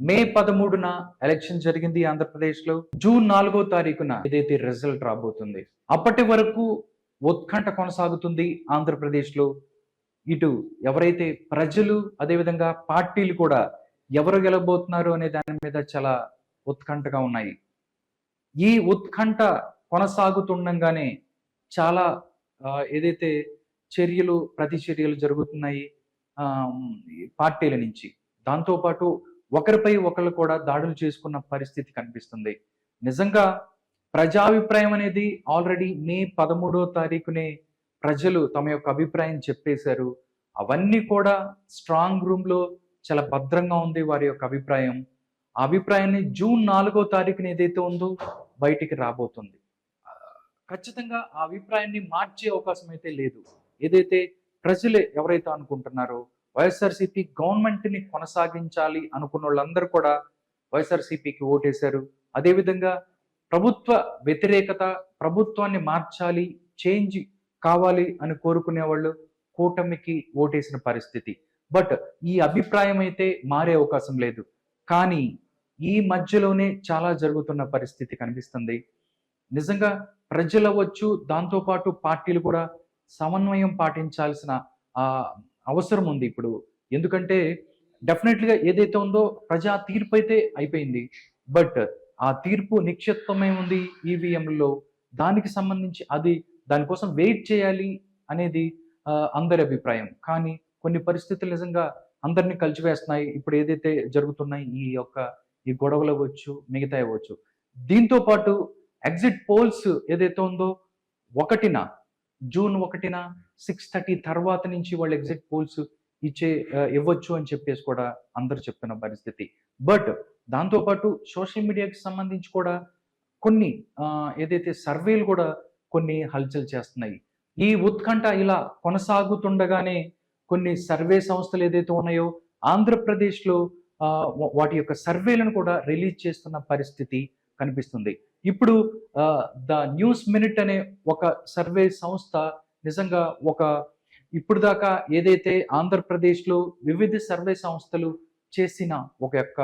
మే 13న election జరిగింది ఆంధ్రప్రదేశ్లో. June 4వ తారీఖున ఏదైతే రిజల్ట్ రాబోతుంది. అప్పటి వరకు ఉత్కంఠ కొనసాగుతుంది ఆంధ్రప్రదేశ్లో. ఇటు ఎవరైతే ప్రజలు అదేవిధంగా పార్టీలు కూడా ఎవరు గెలవబోతున్నారు అనే దాని మీద చాలా ఉత్కంఠగా ఉన్నాయి. ఈ ఉత్కంఠ కొనసాగుతుండగానే చాలా ఏదైతే చర్యలు ప్రతిచర్యలు జరుగుతున్నాయి పార్టీల నుంచి. దాంతోపాటు ఒకరిపై ఒకరు కూడా దాడులు చేసుకున్న పరిస్థితి కనిపిస్తుంది. నిజంగా ప్రజాభిప్రాయం అనేది ఆల్రెడీ మే 13వ తారీఖునే ప్రజలు తమ యొక్క అభిప్రాయం చెప్పేశారు. అవన్నీ కూడా స్ట్రాంగ్ రూమ్ లో చాలా భద్రంగా ఉంది వారి యొక్క అభిప్రాయం. ఆ అభిప్రాయాన్ని జూన్ 4వ తారీఖున ఏదైతే ఉందో బయటికి రాబోతుంది. ఖచ్చితంగా ఆ అభిప్రాయాన్ని మార్చే అవకాశం అయితే లేదు. ఏదైతే ప్రజలే ఎవరైతే అనుకుంటున్నారో వైఎస్ఆర్సీపీ గవర్నమెంట్ ని కొనసాగించాలి అనుకున్న వాళ్ళందరూ కూడా వైఎస్ఆర్సీపీకి ఓటేశారు. అదేవిధంగా ప్రభుత్వ వ్యతిరేకత, ప్రభుత్వాన్ని మార్చాలి, చేంజ్ కావాలి అని కోరుకునే వాళ్ళు కూటమికి ఓటేసిన పరిస్థితి. బట్ ఈ అభిప్రాయం అయితే మారే అవకాశం లేదు. కానీ ఈ మధ్యలోనే చాలా జరుగుతున్న పరిస్థితి కనిపిస్తుంది. నిజంగా ప్రజలు అవ్వచ్చు, దాంతోపాటు పార్టీలు కూడా సమన్వయం పాటించాల్సిన అవసరం ఉంది ఇప్పుడు. ఎందుకంటే డెఫినెట్లీగా ఏదైతే ఉందో ప్రజా తీర్పు అయితే అయిపోయింది. బట్ ఆ తీర్పు నిక్షిప్తమై ఉంది ఈవీఎంలో. దానికి సంబంధించి దానికోసం వెయిట్ చేయాలి అనేది అందరి అభిప్రాయం. కానీ కొన్ని పరిస్థితులు నిజంగా అందరినీ కలిసివేస్తున్నాయి. ఇప్పుడు ఏదైతే జరుగుతున్నాయి ఈ గొడవలు అవ్వచ్చు, మిగతా అవ్వచ్చు. దీంతో పాటు ఎగ్జిట్ పోల్స్ ఏదైతే ఉందో జూన్ 1న 6:30 తర్వాత నుంచి వాళ్ళు ఎగ్జిట్ పోల్స్ ఇవ్వచ్చు అని చెప్పేసి కూడా అందరు చెప్తున్న పరిస్థితి. బట్ దాంతోపాటు సోషల్ మీడియాకి సంబంధించి కూడా కొన్ని ఏదైతే సర్వేలు కూడా కొన్ని హల్చల్ చేస్తున్నాయి. ఈ ఉత్కంఠ ఇలా కొనసాగుతుండగానే కొన్ని సర్వే సంస్థలు ఏదైతే ఉన్నాయో ఆంధ్రప్రదేశ్లో వాటి యొక్క సర్వేలను కూడా రిలీజ్ చేస్తున్న పరిస్థితి కనిపిస్తుంది. ఇప్పుడు ద న్యూస్ మినిట్ అనే ఒక సర్వే సంస్థ నిజంగా ఇప్పుడు దాకా ఏదైతే ఆంధ్రప్రదేశ్లో వివిధ సర్వే సంస్థలు చేసిన ఒక యొక్క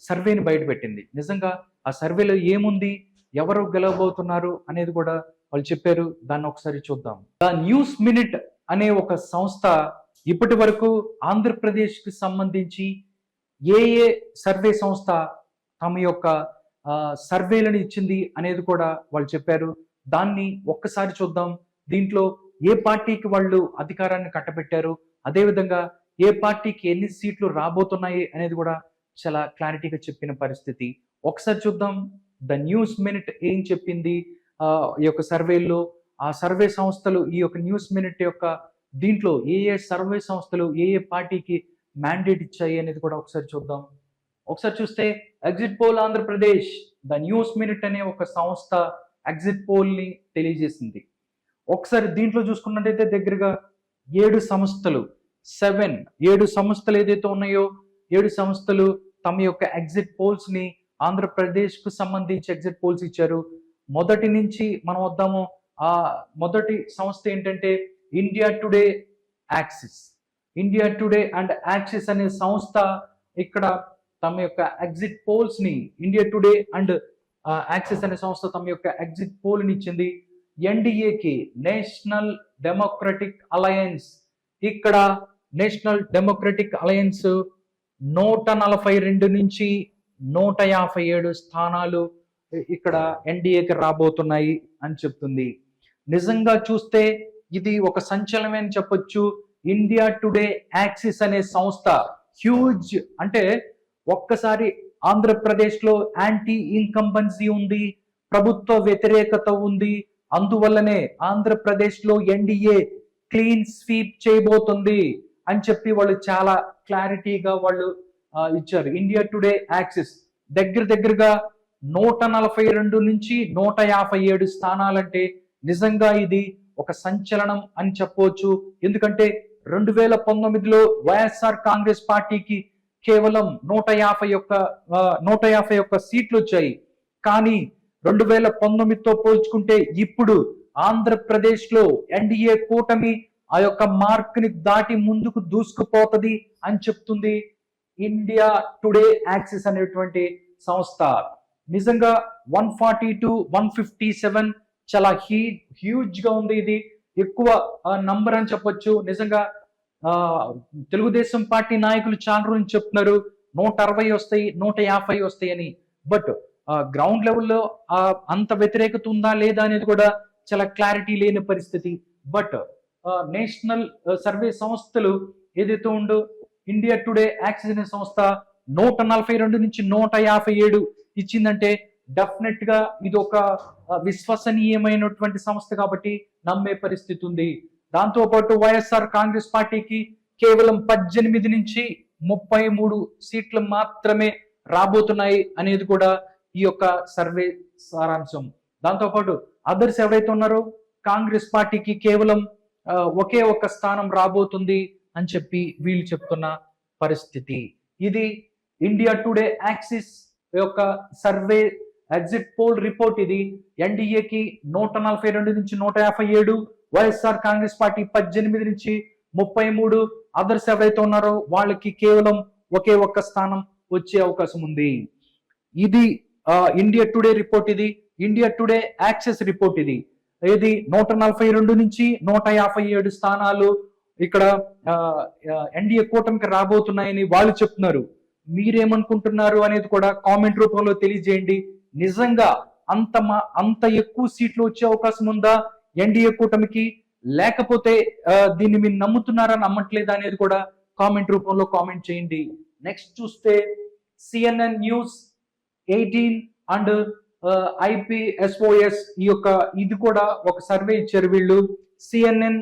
సర్వేని బయటపెట్టింది. నిజంగా ఆ సర్వేలో ఏముంది, ఎవరు గెలవబోతున్నారు అనేది కూడా వాళ్ళు చెప్పారు. దాన్ని ఒకసారి చూద్దాం. ద న్యూస్ మినిట్ అనే ఒక సంస్థ ఇప్పటి వరకు ఆంధ్రప్రదేశ్కి సంబంధించి ఏ సర్వే సంస్థ తమ యొక్క సర్వేలను ఇచ్చింది అనేది కూడా వాళ్ళు చెప్పారు. దాన్ని ఒక్కసారి చూద్దాం. దీంట్లో ఏ పార్టీకి వాళ్ళు అధికారాన్ని కట్టబెట్టారు, అదేవిధంగా ఏ పార్టీకి ఎన్ని సీట్లు రాబోతున్నాయి అనేది కూడా చాలా క్లారిటీగా చెప్పిన పరిస్థితి. ఒకసారి చూద్దాం ద న్యూస్ మినిట్ ఏం చెప్పింది ఈ యొక్క సర్వేల్లో. ఆ సర్వే సంస్థలు ఈ యొక్క న్యూస్ మినిట్ యొక్క దీంట్లో ఏ సర్వే సంస్థలు ఏ పార్టీకి మ్యాండేట్ ఇచ్చాయి అనేది కూడా ఒకసారి చూద్దాం. ఒకసారి చూస్తే exit poll Andhra Pradesh, the news minute అనే ఒక సంస్థ ఎగ్జిట్ పోల్ ని తెలియజేసింది. ఒకసారి దీంట్లో చూసుకున్నట్టయితే దగ్గరగా 7 సంస్థలు ఏదైతే ఉన్నాయో 7 సంస్థలు తమ యొక్క ఎగ్జిట్ పోల్స్ ని ఆంధ్రప్రదేశ్ కు సంబంధించి ఎగ్జిట్ పోల్స్ ఇచ్చారు. మొదటి నుంచి మనం వద్దాము. మొదటి సంస్థ ఏంటంటే ఇండియా టుడే అండ్ యాక్సిస్ అనే సంస్థ ఇక్కడ తమ యొక్క ఎగ్జిట్ పోల్స్ ని ఇండియా టుడే అండ్ యాక్సిస్ అనే సంస్థ తమ యొక్క ఎగ్జిట్ పోల్ ని ఇచ్చింది. ఎన్డీఏకి నేషనల్ డెమోక్రటిక్ అలయన్స్, ఇక్కడ నేషనల్ డెమోక్రటిక్ అలయన్స్ 142 నుంచి 157 స్థానాలు ఇక్కడ ఎన్డీఏకి రాబోతున్నాయి అని చెప్తుంది. నిజంగా చూస్తే ఇది ఒక సంచలనమే అని చెప్పొచ్చు. ఇండియా టుడే యాక్సిస్ అనే సంస్థ హ్యూజ్, అంటే ఒక్కసారి ఆంధ్రప్రదేశ్ లో యాంటీ ఇన్కంబెన్సీ ఉంది, ప్రభుత్వ వ్యతిరేకత ఉంది. అందువల్లనే ఆంధ్రప్రదేశ్ లో ఎన్డీఏ క్లీన్ స్వీప్ చేయబోతుంది అని చెప్పి వాళ్ళు చాలా క్లారిటీగా వాళ్ళు ఇచ్చారు. ఇండియా టుడే యాక్సిస్ దగ్గరగా 142 నుంచి 157 స్థానాలంటే నిజంగా ఇది ఒక సంచలనం అని చెప్పవచ్చు. ఎందుకంటే 2019లో వైఎస్ఆర్ కాంగ్రెస్ పార్టీకి కేవలం 151 సీట్లు వచ్చాయి. కానీ 2019తో పోల్చుకుంటే ఇప్పుడు ఆంధ్రప్రదేశ్ లో ఎన్డీఏ కూటమి ఆ యొక్క మార్క్ ని దాటి ముందుకు దూసుకుపోతుంది అని చెప్తుంది ఇండియా టుడే యాక్సిస్ అనేటువంటి సంస్థ. నిజంగా 142 157 చాలా హ్యూజ్ గా ఉంది. ఇది ఎక్కువ నంబర్ అని చెప్పొచ్చు. నిజంగా తెలుగుదేశం పార్టీ నాయకులు చాలా రోజులు చెప్తున్నారు 160 వస్తాయి 150 వస్తాయి అని. బట్ గ్రౌండ్ లెవెల్లో అంత వ్యతిరేకత ఉందా లేదా అనేది కూడా చాలా క్లారిటీ లేని పరిస్థితి. బట్ నేషనల్ సర్వే సంస్థలు ఏదైతే ఉందో ఇండియా టుడే యాక్సిస్ అనే సంస్థ 142 నుంచి 157 ఇచ్చిందంటే డెఫినెట్ గా ఇది ఒక విశ్వసనీయమైనటువంటి సంస్థ కాబట్టి నమ్మే పరిస్థితి ఉంది. దాంతో పాటు వైఎస్ఆర్ కాంగ్రెస్ పార్టీకి కేవలం 18 నుంచి 33 సీట్లు మాత్రమే రాబోతున్నాయి అనేది కూడా ఈ యొక్క సర్వే సారాంశం. దాంతో పాటు అదర్స్ ఎవరైతే ఉన్నారో కాంగ్రెస్ పార్టీకి కేవలం ఒకే ఒక్క స్థానం రాబోతుంది అని చెప్పి వీళ్ళు చెప్తున్న పరిస్థితి. ఇది ఇండియా టుడే యాక్సిస్ యొక్క సర్వే ఎగ్జిట్ పోల్ రిపోర్ట్. ఇది ఎన్డీఏకి 142 నుంచి 157, వైఎస్ఆర్ కాంగ్రెస్ పార్టీ 18 నుంచి 33, అదర్స్ ఎవరైతే ఉన్నారో వాళ్ళకి కేవలం ఒకే ఒక్క స్థానం వచ్చే అవకాశం ఉంది. ఇది ఇండియా టుడే రిపోర్ట్. ఇది ఇండియా టుడే యాక్సెస్ రిపోర్ట్. ఇది 142 నుంచి 157 స్థానాలు ఇక్కడ ఎన్డీఏ కూటమికి రాబోతున్నాయని వాళ్ళు చెప్తున్నారు. మీరేమనుకుంటున్నారు అనేది కూడా కామెంట్ రూపంలో తెలియజేయండి. నిజంగా అంత ఎక్కువ సీట్లు వచ్చే అవకాశం ఉందా ఎన్డీఏ కూటమికి, లేకపోతే దీన్ని మీరు నమ్ముతున్నారా నమ్మట్లేదా అనేది కూడా కామెంట్ రూపంలో కామెంట్ చేయండి. నెక్స్ట్ చూస్తే CNN న్యూస్ 18 అండ్ IPSOS ఇది కూడా ఒక సర్వే ఇచ్చారు వీళ్ళు. CNN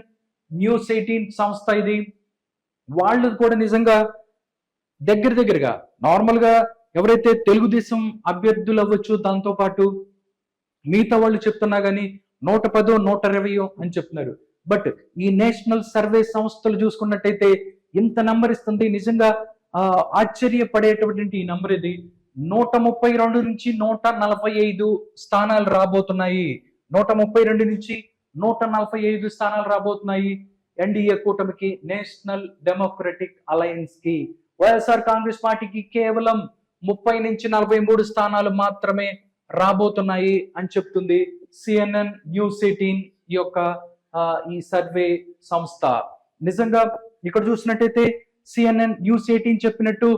న్యూస్ 18 సంస్థ ఇది. వాళ్ళు కూడా నిజంగా దగ్గరగా నార్మల్ గా ఎవరైతే తెలుగుదేశం అభ్యర్థులు అవ్వచ్చు, దాంతో పాటు మిగతా వాళ్ళు చెప్తున్నా కానీ 110 120 అని చెప్తున్నారు. బట్ ఈ నేషనల్ సర్వే సంస్థలు చూసుకున్నట్టయితే ఇంత నంబర్ ఇస్తుంది. నిజంగా ఆశ్చర్యపడేటటువంటి ఈ నంబర్ ఇది. 132 నుంచి 145 స్థానాలు రాబోతున్నాయి. 132 నుంచి 145 స్థానాలు రాబోతున్నాయి ఎన్డీఏ కూటమికి, నేషనల్ డెమోక్రటిక్ అలయన్స్ కి. వైఎస్ఆర్ కాంగ్రెస్ పార్టీకి కేవలం 30 నుంచి 43 స్థానాలు మాత్రమే రాబోతున్నాయి అని చెప్తుంది CNN న్యూస్ 18 ఈ సర్వే సంస్థ. నిజంగా ఇక్కడ చూసినట్టయితే CNN న్యూస్ 18 చెప్పినట్టు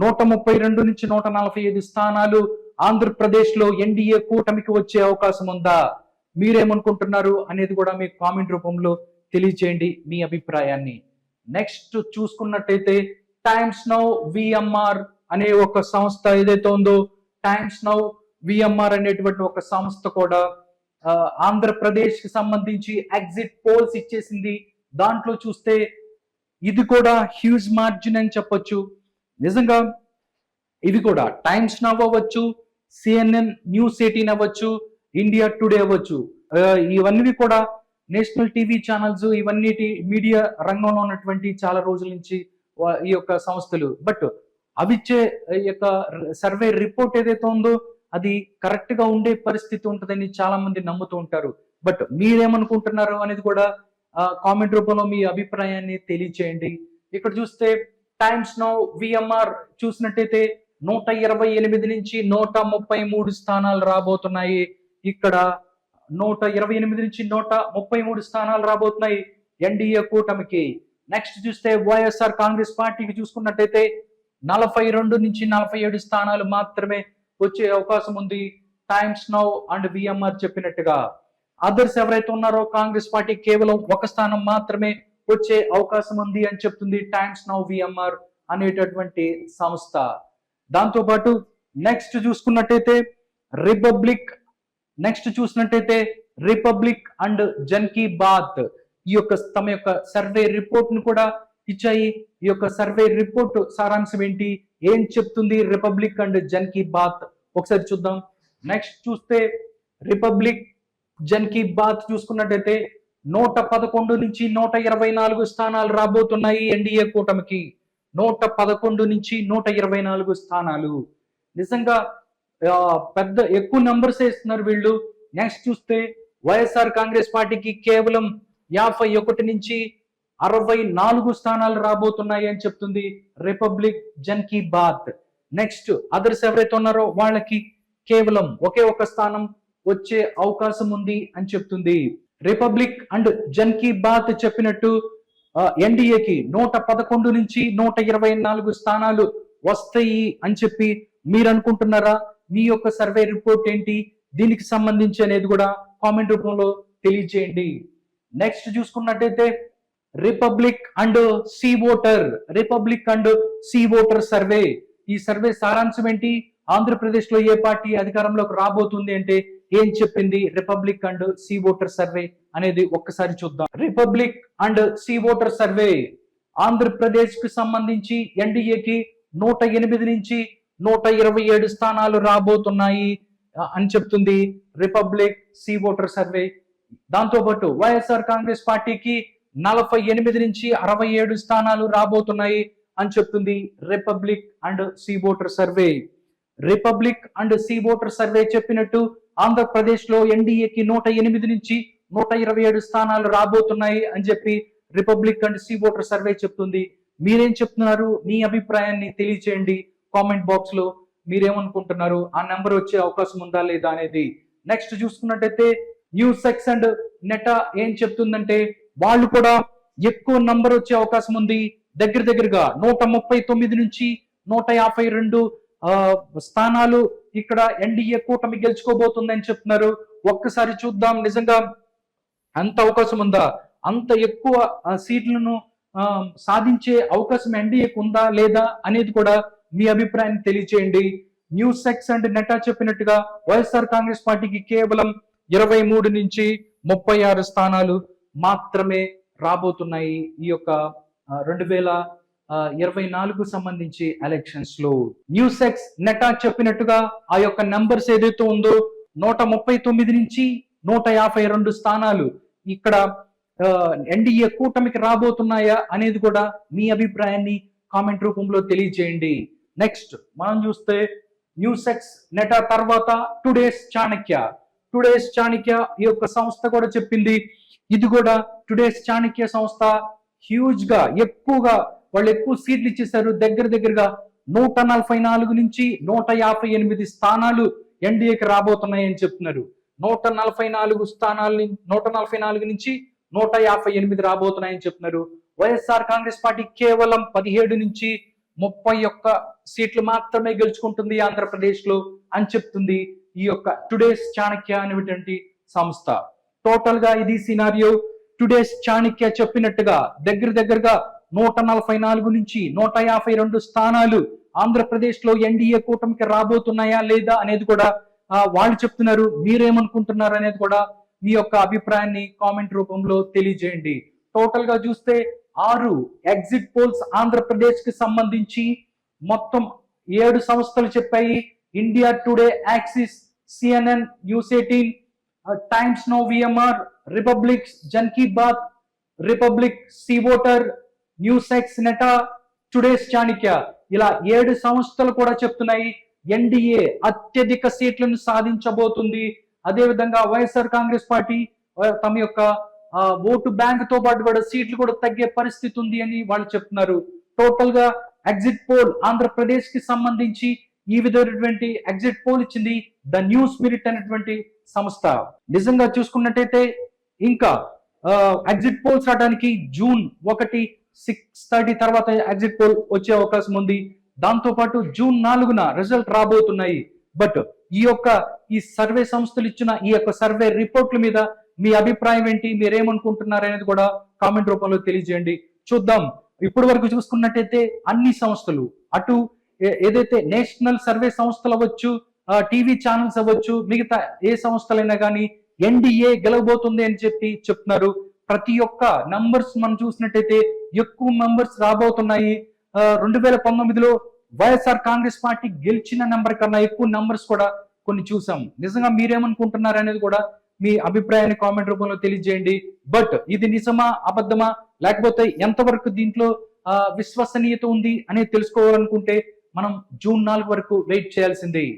132 నుంచి 145 స్థానాలు ఆంధ్రప్రదేశ్ లో ఎన్డీఏ కూటమికి వచ్చే అవకాశం ఉందా, మీరేమనుకుంటున్నారు అనేది కూడా మీ కామెంట్ రూపంలో తెలియచేయండి మీ అభిప్రాయాన్ని. నెక్స్ట్ చూసుకున్నట్టయితే టైమ్స్ నౌ VMR అనే ఒక సంస్థ ఏదైతే ఉందో, టైమ్స్ నౌ VMR అనేటువంటి ఒక సంస్థ కూడా ఆంధ్రప్రదేశ్ కి సంబంధించి ఎగ్జిట్ పోల్స్ ఇచ్చేసింది. దాంట్లో చూస్తే ఇది కూడా హ్యూజ్ మార్జిన్ అని చెప్పొచ్చు. నిజంగా ఇవి కూడా టైమ్స్ నౌ అవ్వచ్చు, CNN న్యూస్ 18 అవ్వచ్చు, ఇండియా టుడే అవ్వచ్చు, ఇవన్నీ కూడా నేషనల్ టీవీ ఛానల్స్, ఇవన్నీ మీడియా రంగంలో ఉన్నటువంటి చాలా రోజుల నుంచి ఈ యొక్క సంస్థలు. బట్ అవిచ్చే యొక్క సర్వే రిపోర్ట్ ఏదైతే ఉందో అది కరెక్ట్ గా ఉండే పరిస్థితి ఉంటుందని చాలా మంది నమ్ముతూ ఉంటారు. బట్ మీరేమనుకుంటున్నారు అనేది కూడా కామెంట్ రూపంలో మీ అభిప్రాయాన్ని తెలియచేయండి. ఇక్కడ చూస్తే టైమ్స్ నౌ VMR చూసినట్టయితే 128 నుంచి 133 స్థానాలు రాబోతున్నాయి. ఇక్కడ 128 నుంచి 133 స్థానాలు రాబోతున్నాయి ఎన్డీఏ కూటమికి. నెక్స్ట్ చూస్తే వైఎస్ఆర్ కాంగ్రెస్ పార్టీకి చూసుకున్నట్టయితే 42 నుంచి 47 స్థానాలు మాత్రమే వచ్చే అవకాశం ఉంది టైమ్స్ నౌ అండ్ VMR చెప్పినట్టుగా. అదర్స్ ఎవరైతే ఉన్నారో కాంగ్రెస్ పార్టీ కేవలం ఒక స్థానం మాత్రమే వచ్చే అవకాశం ఉంది అని చెప్తుంది టైమ్స్ నౌ VMR అనేటటువంటి సంస్థ. దాంతో పాటు నెక్స్ట్ చూసుకున్నట్టయితే రిపబ్లిక్ అండ్ జన్ కీ బాత్ తమ యొక్క సర్వే రిపోర్ట్ ను కూడా ఇచ్చాయి. ఈ యొక్క సర్వే రిపోర్ట్ సారాంశం ఏంటి, ఏం చెప్తుంది రిపబ్లిక్ అండ్ జన్ కీ బాత్ ఒకసారి చూద్దాం. నెక్స్ట్ చూస్తే రిపబ్లిక్ జన్ కీ బాత్ చూసుకున్నట్టయితే 111 నుంచి 124 స్థానాలు రాబోతున్నాయి ఎన్డీఏ కూటమికి. 111 నుంచి 124 స్థానాలు. నిజంగా ఎక్కువ నెంబర్స్ ఇస్తున్నారు వీళ్ళు. నెక్స్ట్ చూస్తే వైఎస్ఆర్ కాంగ్రెస్ పార్టీకి కేవలం 51 నుంచి 64 స్థానాలు రాబోతున్నాయి అని చెప్తుంది Republic Jan Ki Baat. Next others ఎవరైతే ఉన్నారో వాళ్ళకి కేవలం ఒకే ఒక స్థానం వచ్చే అవకాశం ఉంది అని చెప్తుంది. రిపబ్లిక్ అండ్ జన్ కీ బాత్ చెప్పినట్టు ఎన్డీఏకి 111 నుంచి 124 స్థానాలు వస్తాయి అని చెప్పి మీరు అనుకుంటున్నారా? మీ యొక్క సర్వే రిపోర్ట్ ఏంటి, దీనికి సంబంధించి అనేది కూడా కామెంట్ రూపంలో తెలియజేయండి. నెక్స్ట్ చూసుకున్నట్టయితే Republic and C Voter survey. ఈ సర్వే సారాంశం ఏంటి? ఆంధ్రప్రదేశ్ లో ఏ పార్టీ అధికారంలోకి రాబోతుంది అంటే ఏం చెప్పింది Republic and C Voter survey అనేది ఒక్కసారి చూద్దాం. Republic and C Voter survey Andhra Pradesh కు సంబంధించి ఎన్డీఏకి 108 నుంచి 127 స్థానాలు రాబోతున్నాయి అని చెప్తుంది రిపబ్లిక్ సి ఓటర్ సర్వే. దాంతో పాటు వైఎస్ఆర్ కాంగ్రెస్ పార్టీకి 48 నుంచి 67 స్థానాలు రాబోతున్నాయి అని చెప్తుంది Republic and C Voter survey. Republic and C Voter survey చెప్పినట్టు ఆంధ్రప్రదేశ్ లో ఎన్డీఏకి 108 నుంచి 127 స్థానాలు రాబోతున్నాయి అని చెప్పి Republic and C Voter survey చెప్తుంది. మీరేం చెప్తున్నారు? మీ అభిప్రాయాన్ని తెలియచేయండి కామెంట్ బాక్స్ లో. మీరేమనుకుంటున్నారు? ఆ నెంబర్ వచ్చే అవకాశం ఉందా లేదా అనేది. నెక్స్ట్ చూసుకున్నట్టయితే న్యూస్ సెక్స్ అండ్ నెటా ఏం చెప్తుందంటే వాళ్ళు కూడా ఎక్కువ నంబర్ వచ్చే అవకాశం ఉంది. దగ్గరగా 139 నుంచి 152 స్థానాలు ఇక్కడ ఎన్డీఏ కూటమి గెలుచుకోబోతుందని చెప్తున్నారు. ఒక్కసారి చూద్దాం నిజంగా అంత అవకాశం ఉందా? అంత ఎక్కువ సీట్లను సాధించే అవకాశం ఎన్డీఏకు ఉందా లేదా అనేది కూడా మీ అభిప్రాయాన్ని తెలియచేయండి. న్యూస్ సెక్స్ అండ్ నెటా చెప్పినట్టుగా వైఎస్ఆర్ కాంగ్రెస్ పార్టీకి కేవలం 23 నుంచి 36 స్థానాలు మాత్రమే రాబోతున్నాయి ఈ యొక్క 2024 సంబంధించి ఎలక్షన్స్ లో. న్యూస్ ఎక్స్ నెటా చెప్పినట్టుగా ఆ యొక్క నంబర్స్ ఏదైతే ఉందో 139 నుంచి 152 స్థానాలు ఇక్కడ ఎన్డీఏ కూటమికి రాబోతున్నాయా అనేది కూడా మీ అభిప్రాయాన్ని కామెంట్ రూపంలో తెలియజేయండి. నెక్స్ట్ మనం చూస్తే న్యూస్ ఎక్స్ నెటా తర్వాత టుడేస్ చాణక్య ఈ యొక్క సంస్థ కూడా చెప్పింది. ఇది కూడా టుడేస్ చాణక్య సంస్థ హ్యూజ్ గా వాళ్ళు ఎక్కువ సీట్లు ఇచ్చేసారు. దగ్గరగా 144 నుంచి 158 స్థానాలు ఎన్డీఏకి రాబోతున్నాయి అని చెప్తున్నారు. 144 నుంచి 158 రాబోతున్నాయని చెప్తున్నారు. వైఎస్ఆర్ కాంగ్రెస్ పార్టీ కేవలం 17 నుంచి 31 సీట్లు మాత్రమే గెలుచుకుంటుంది ఆంధ్రప్రదేశ్ లో అని చెప్తుంది ఈ యొక్క టుడేస్ చాణక్య అనేటువంటి సంస్థ. టోటల్ గా ఇది సినారియో. టుడేస్ చాణక్య చెప్పినట్టుగా దగ్గరగా 144 నుంచి 152 స్థానాలు ఆంధ్రప్రదేశ్ లో ఎన్డీఏ కూటమికి రాబోతున్నాయా లేదా అనేది కూడా వాళ్ళు చెప్తున్నారు. మీరేమనుకుంటున్నారు అనేది కూడా మీ యొక్క అభిప్రాయాన్ని కామెంట్ రూపంలో తెలియజేయండి. టోటల్ గా చూస్తే 6 ఎగ్జిట్ పోల్స్ ఆంధ్రప్రదేశ్ కి సంబంధించి మొత్తం 7 సంస్థలు చెప్పాయి. India Today, Axis, CNN, News 18, Times Now, VMR, Republic Jan Ki Baat, Republic C Voter, News X Neta, Today's Chanakya ఇలా 7 సంస్థలు కూడా చెప్తున్నాయి ఎన్డీఏ అత్యధిక సీట్లను సాధించబోతుంది. అదేవిధంగా వైఎస్ఆర్ కాంగ్రెస్ పార్టీ తమ యొక్క ఓటు బ్యాంక్ తో పాటు కూడా సీట్లు కూడా తగ్గే పరిస్థితి ఉంది అని వాళ్ళు చెప్తున్నారు. టోటల్ గా ఎగ్జిట్ పోల్ ఆంధ్రప్రదేశ్ కి సంబంధించి ఈ విధమైనటువంటి ఎగ్జిట్ పోల్ ఇచ్చింది ద న్యూస్ మినిట్ అనేటువంటి సంస్థ. నిజంగా చూసుకున్నట్టయితే ఇంకా ఎగ్జిట్ పోల్స్ రావడానికి June 1 6:30 తర్వాత ఎగ్జిట్ పోల్ వచ్చే అవకాశం ఉంది. దాంతో పాటు June 4న రిజల్ట్ రాబోతున్నాయి. బట్ ఈ సర్వే సంస్థలు ఇచ్చిన ఈ యొక్క సర్వే రిపోర్ట్ల మీద మీ అభిప్రాయం ఏంటి, మీరేమనుకుంటున్నారు అనేది కూడా కామెంట్ రూపంలో తెలియజేయండి. చూద్దాం. ఇప్పటి వరకు చూసుకున్నట్టయితే అన్ని సంస్థలు అటు ఏదైతే నేషనల్ సర్వే సంస్థలు అవ్వచ్చు, టీవీ ఛానల్స్ అవ్వచ్చు, మిగతా ఏ సంస్థలైనా కానీ ఎన్డీఏ గెలవబోతుంది అని చెప్తున్నారు. ప్రతి ఒక్క నంబర్స్ మనం చూసినట్టయితే ఎక్కువ నంబర్స్ రాబోతున్నాయి. 2019లో వైఎస్ఆర్ కాంగ్రెస్ పార్టీ గెలిచిన నెంబర్ కన్నా ఎక్కువ నంబర్స్ కూడా కొన్ని చూసాం. నిజంగా మీరేమనుకుంటున్నారు అనేది కూడా మీ అభిప్రాయాన్ని కామెంట్ రూపంలో తెలియజేయండి. బట్ ఇది నిజమా అబద్ధమా లేకపోతే ఎంతవరకు దీంట్లో విశ్వసనీయత ఉంది అనేది తెలుసుకోవాలనుకుంటే మనం June 4 వరకు వెయిట్ చేయాల్సిందే.